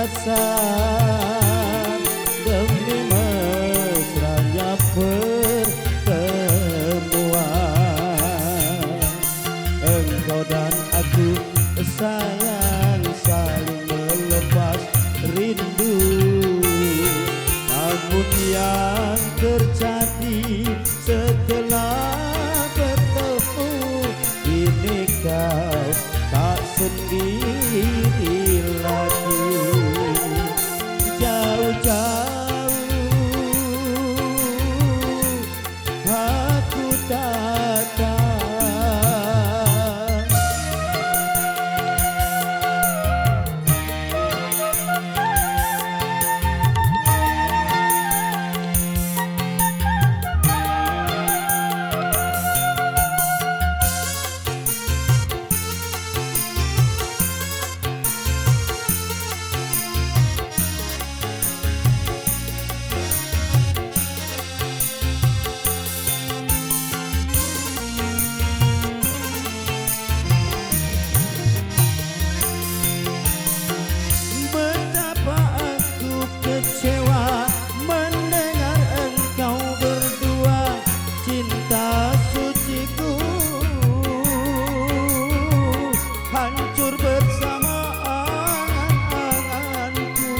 dasar demi mesranya pertemuan. Engkau dan aku sayang saling melepas rindu, namun yang terjadi setelah bertemu ini kau tak sendiri lagi. Jauh-jauh aku datang, kecewa mendengar engkau berdua, cinta suciku hancur bersama angan-anganku.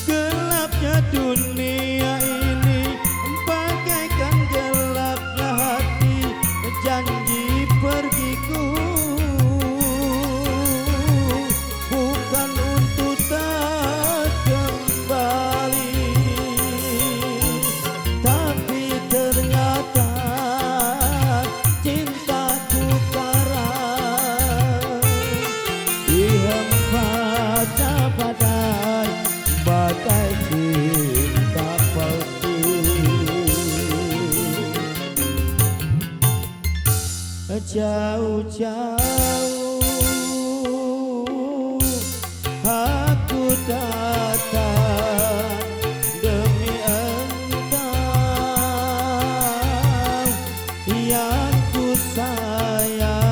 Gelapnya dunia ini bagaikan gelapnya hati, janji pergiku bukan untuk tak kembali, tapi ternyata cintaku karam dihempasnya badai, bagai cinta palsu. Jauh-jauh aku datang demi engkau yang ku sayang.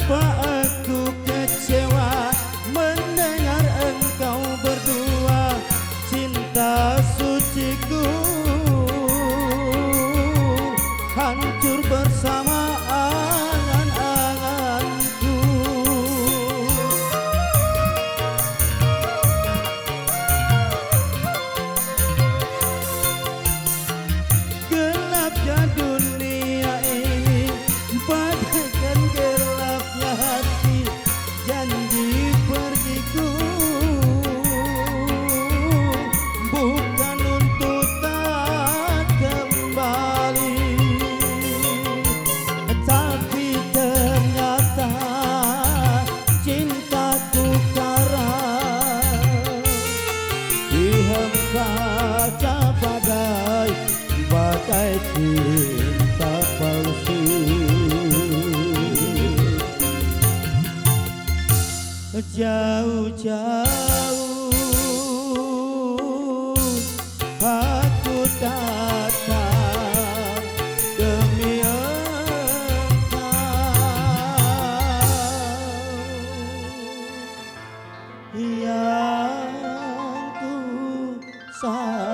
Aku kecewa mendengar engkau berdua, cinta suciku hancur bersama angan-anganku. Gelapnya dunia ini bagaikan gelapnya hati, janji pergiku bukan untuk tak kembali, tapi ternyata cintaku karam dihempasnya badai, bagai cinta palsu. Jauh-jauh aku datang demi engkau yang ku sayang.